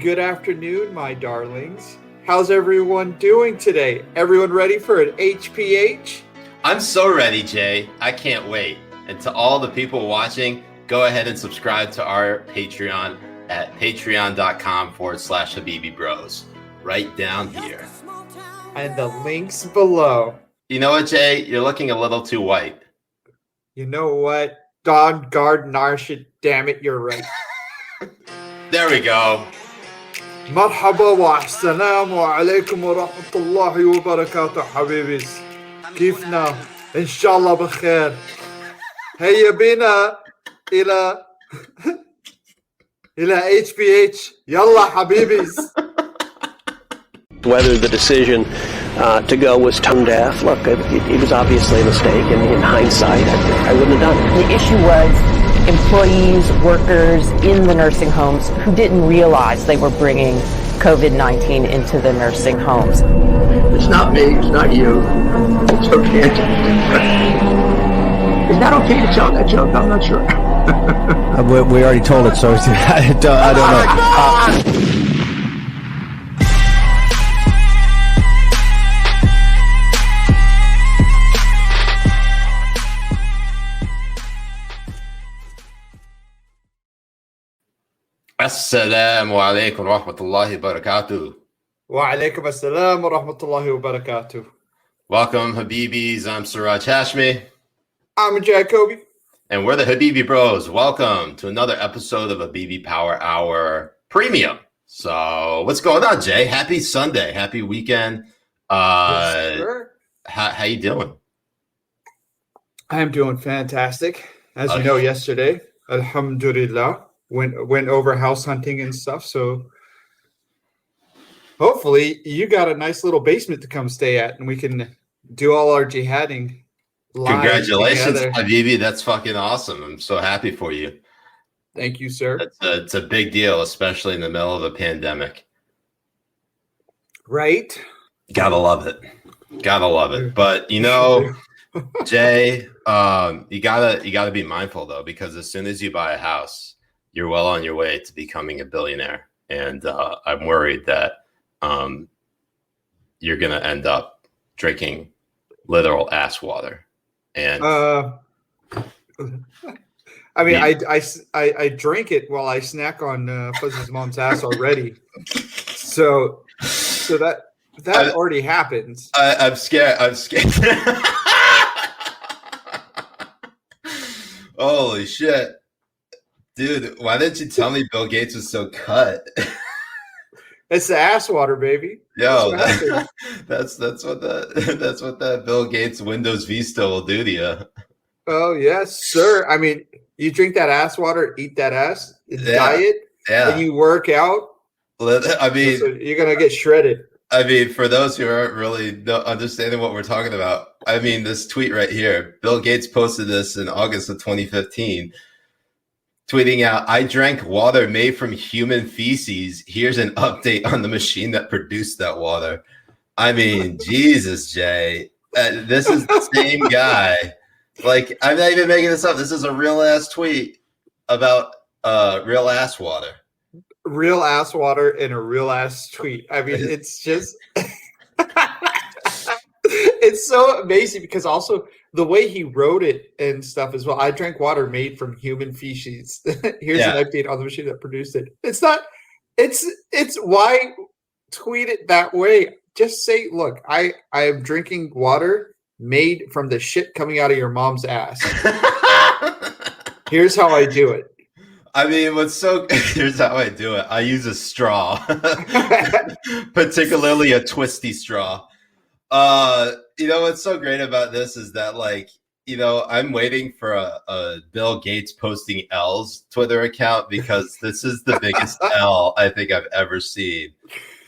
Good afternoon, my darlings. How's everyone doing today? Everyone ready for an HPH? I'm so ready, Jay. I can't wait. And to all the people watching, go ahead and subscribe to our Patreon at patreon.com/Habibi Bros. Right down here. And the links below. You know what, Jay? You're looking a little too white. You know what? Don Gardner shit, damn it, you're right. There we go. مرحبا والسلام عليكم ورحمة الله وبركاته حبيبيس. كيفنا؟ إن شاء الله بخير. هيا بنا إلى HPH. يلا حبيبيس. Whether the decision to go was tone deaf, look, it was obviously a mistake, and in hindsight, I wouldn't have done it. The issue was employees, workers in the nursing homes who didn't realize they were bringing COVID-19 into the nursing homes. It's not me, it's not you. It's okay. Is that okay to tell that joke? I'm not sure. We already told it, so I don't know. Assalamu alaikum wa rahmatullahi wa barakatuh. Wa alaikum assalam wa rahmatullahi wa barakatuh. Welcome, Habibis. I'm Siraj Hashmi. I'm Jay Kobbe. And we're the Habibi Bros. Welcome to another episode of Habibi Power Hour Premium. So what's going on, Jay? Happy Sunday. Happy weekend. Yes, sir. How you doing? I am doing fantastic. As you know, yesterday, alhamdulillah, went over house hunting and stuff. So hopefully you got a nice little basement to come stay at, and we can do all our jihading live. Congratulations, together. Habibi. That's fucking awesome. I'm so happy for you. Thank you, sir. It's a big deal, especially in the middle of a pandemic. Right? Gotta love it. Gotta love it. But you know, Jay, you gotta be mindful though, because as soon as you buy a house, you're well on your way to becoming a billionaire. And I'm worried that you're gonna end up drinking literal ass water. And I mean, I drink it while I snack on Fuzz's mom's ass already. So that already happens. I'm scared. Holy shit. Dude, why didn't you tell me Bill Gates was so cut? It's the ass water, baby. Yo, that's what that Bill Gates Windows Vista will do to you. Oh yes, sir. I mean, you drink that ass water, eat that ass, diet, and you work out. I mean, so you're gonna get shredded. I mean, for those who aren't really understanding what we're talking about, I mean, this tweet right here, Bill Gates posted this in August of 2015. Tweeting out, I drank water made from human feces. Here's an update on the machine that produced that water. I mean, Jesus, Jay. This is the same guy. Like, I'm not even making this up. This is a real ass tweet about real ass water. Real ass water in a real ass tweet. I mean, it's just it's so amazing because also the way he wrote it and stuff as well. I drank water made from human feces. Here's an update on the machine that produced it. It's not. It's why tweet it that way. Just say, look, I am drinking water made from the shit coming out of your mom's ass. Here's how I do it. I mean, here's how I do it. I use a straw, particularly a twisty straw. You know, what's so great about this is that, like, you know, I'm waiting for a Bill Gates posting L's Twitter account because this is the biggest L I think I've ever seen.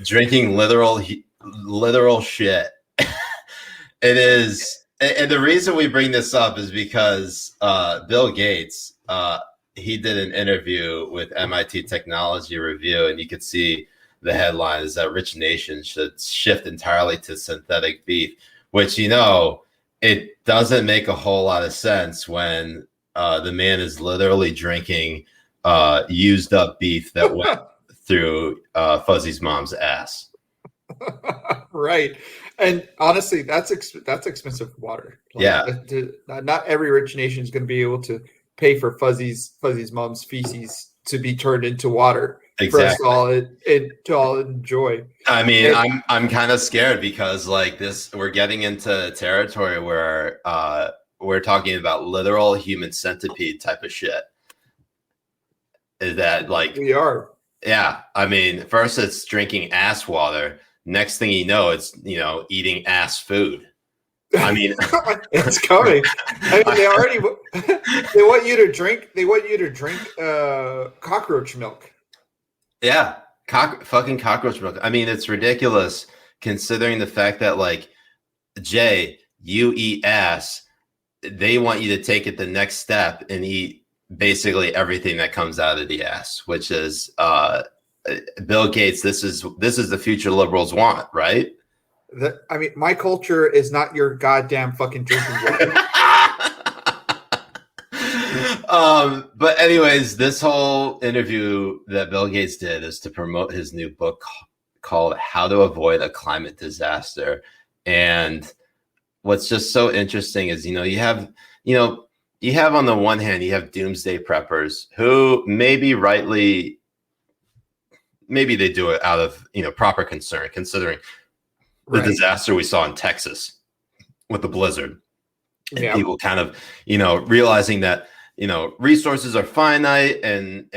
Drinking literal shit. It is. And the reason we bring this up is because Bill Gates, he did an interview with MIT Technology Review, and you could see the headline is that rich nations should shift entirely to synthetic beef, which, you know, it doesn't make a whole lot of sense when the man is literally drinking used up beef that went through Fuzzy's mom's ass. Right. And honestly, that's expensive water. Not every rich nation is going to be able to pay for Fuzzy's mom's feces to be turned into water for us to all enjoy. I mean, I'm kind of scared because like this, we're getting into territory where we're talking about literal human centipede type of shit. Is that like we are? Yeah. I mean, first it's drinking ass water. Next thing you know, it's eating ass food. I mean, it's coming. I mean, they want you to drink. They want you to drink cockroach milk. Yeah, fucking cockroach milk. I mean, it's ridiculous considering the fact that like, Jay, you eat ass. They want you to take it the next step and eat basically everything that comes out of the ass, which is Bill Gates. This is the future liberals want, right? I mean, my culture is not your goddamn fucking drinking water. But anyways, this whole interview that Bill Gates did is to promote his new book called How to Avoid a Climate Disaster. And what's just so interesting is, you have on the one hand, you have doomsday preppers who maybe they do it out of, proper concern, considering the disaster we saw in Texas with the blizzard. And people kind of, realizing that, resources are finite and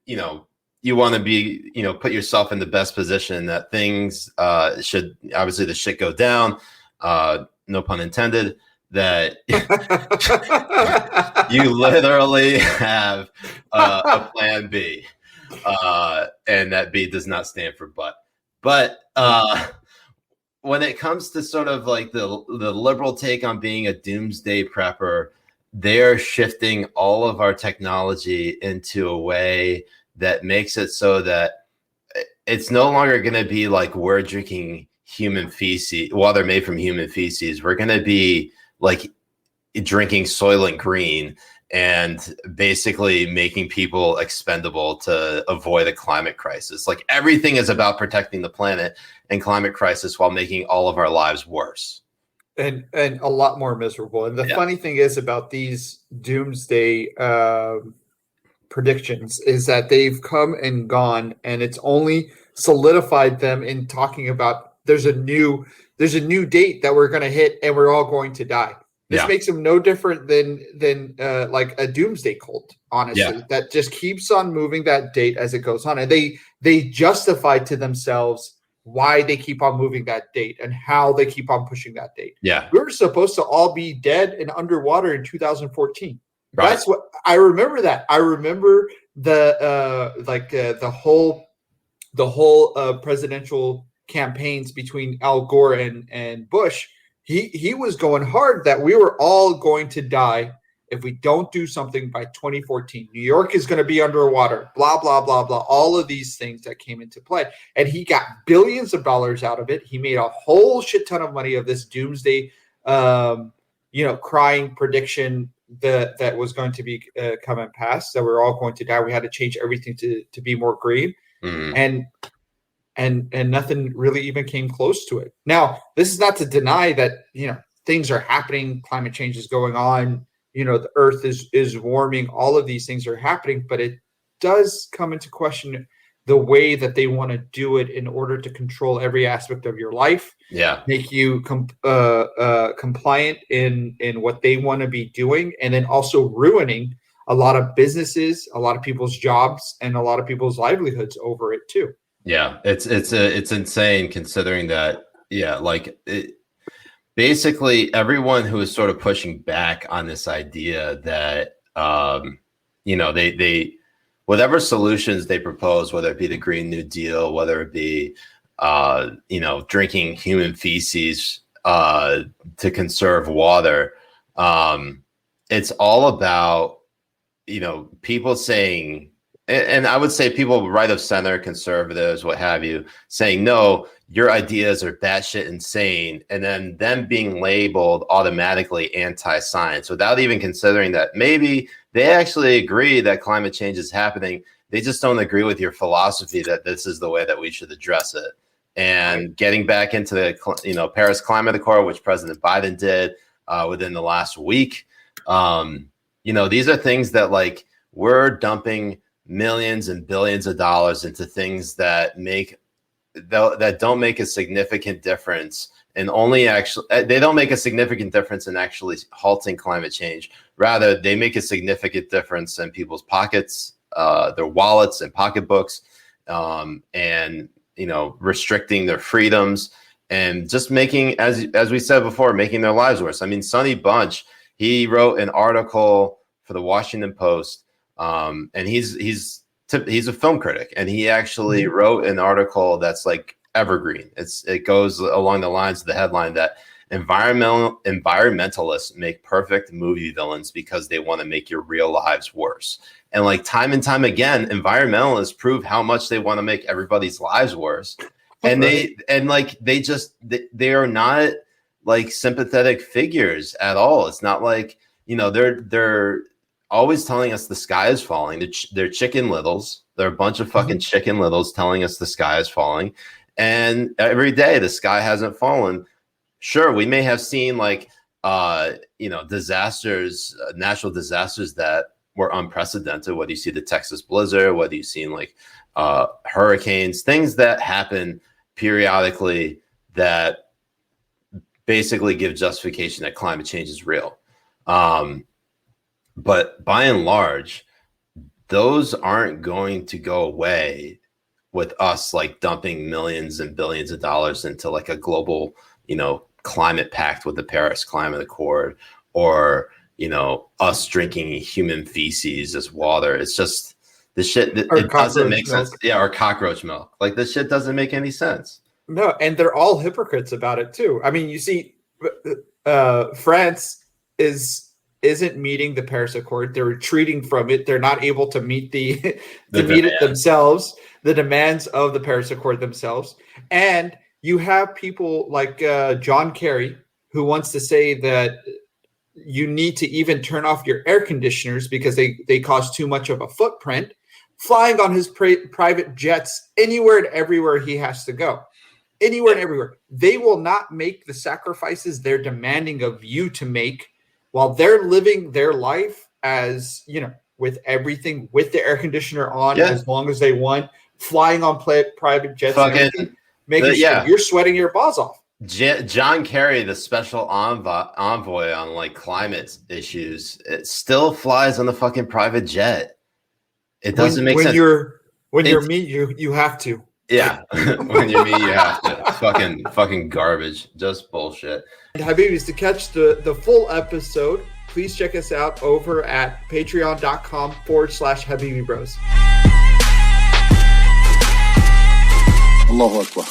you want to be, put yourself in the best position that things should, obviously the shit go down, no pun intended, that you literally have a plan B, and that B does not stand for but when it comes to sort of like the liberal take on being a doomsday prepper, they're shifting all of our technology into a way that makes it so that it's no longer going to be like we're drinking human feces, water made from human feces. We're going to be like drinking Soylent Green and basically making people expendable to avoid a climate crisis. Like everything is about protecting the planet and climate crisis while making all of our lives worse. And a lot more miserable. And the funny thing is about these doomsday predictions is that they've come and gone, and it's only solidified them in talking about there's a new date that we're going to hit and we're all going to die. This makes them no different than like a doomsday cult, honestly, that just keeps on moving that date as it goes on. And they justify to themselves why they keep on moving that date and how they keep on pushing that date. Yeah. We were supposed to all be dead and underwater in 2014. Right. That's what I remember. That I remember the whole presidential campaigns between Al Gore and Bush. He was going hard that we were all going to die if we don't do something by 2014. New York is going to be underwater, blah, blah, blah, blah. All of these things that came into play. And he got billions of dollars out of it. He made a whole shit ton of money of this doomsday, crying prediction that was going to be coming past, that we're all going to die. We had to change everything to be more green. Mm-hmm. And nothing really even came close to it. Now, this is not to deny that, things are happening. Climate change is going on. The earth is warming. All of these things are happening, but it does come into question the way that they want to do it in order to control every aspect of your life. Yeah. Make you compliant in what they want to be doing. And then also ruining a lot of businesses, a lot of people's jobs, and a lot of people's livelihoods over it too. Yeah, it's insane considering that. Yeah, basically everyone who is sort of pushing back on this idea that they whatever solutions they propose, whether it be the Green New Deal, whether it be drinking human feces to conserve water, it's all about people saying. And I would say people right of center, conservatives, what have you, saying, no, your ideas are batshit insane. And then them being labeled automatically anti-science without even considering that maybe they actually agree that climate change is happening. they just don't agree with your philosophy that this is the way that we should address it. And getting back into the Paris Climate Accord, which President Biden did within the last week, these are things that like we're dumping millions and billions of dollars into things that don't make a significant difference, and they don't make a significant difference in actually halting climate change. Rather, they make a significant difference in people's pockets, their wallets and pocketbooks, and restricting their freedoms and just making, as we said before, making their lives worse. I mean, Sonny Bunch, he wrote an article for the Washington Post, and he's a film critic, and he actually wrote an article that's like evergreen. It goes along the lines of the headline that environmentalists make perfect movie villains because they want to make your real lives worse. And like time and time again, environmentalists prove how much they want to make everybody's lives worse. And they are not like sympathetic figures at all. It's not like, they're always telling us the sky is falling. They're chicken littles. They're a bunch of fucking chicken littles telling us the sky is falling. And every day the sky hasn't fallen. Sure, we may have seen like, disasters, natural disasters that were unprecedented. Whether you see the Texas blizzard, whether you've seen like hurricanes, things that happen periodically that basically give justification that climate change is real. But by and large, those aren't going to go away with us like dumping millions and billions of dollars into like a global, climate pact with the Paris Climate Accord, or, us drinking human feces as water. It's just the shit. It doesn't make sense. Yeah, or cockroach milk. Like this shit doesn't make any sense. No, and they're all hypocrites about it too. I mean, you see, France isn't meeting the Paris Accord. They're retreating from it. They're not able to meet meet it themselves, the demands of the Paris Accord themselves. And you have people like John Kerry, who wants to say that you need to even turn off your air conditioners because they cause too much of a footprint, flying on his private jets anywhere and everywhere he has to go. Anywhere and everywhere. They will not make the sacrifices they're demanding of you to make while they're living their life as, with everything, with the air conditioner on as long as they want, flying on private jets, making sure you're sweating your balls off. John Kerry, the special envoy on like climate issues, it still flies on the fucking private jet. It doesn't make sense. When you're me, you have to. Yeah, when you're me, you have to. Fucking garbage. Just bullshit. And Habibis, to catch the full episode, please check us out over at patreon.com/Habibi Bros. Allahu Akbar.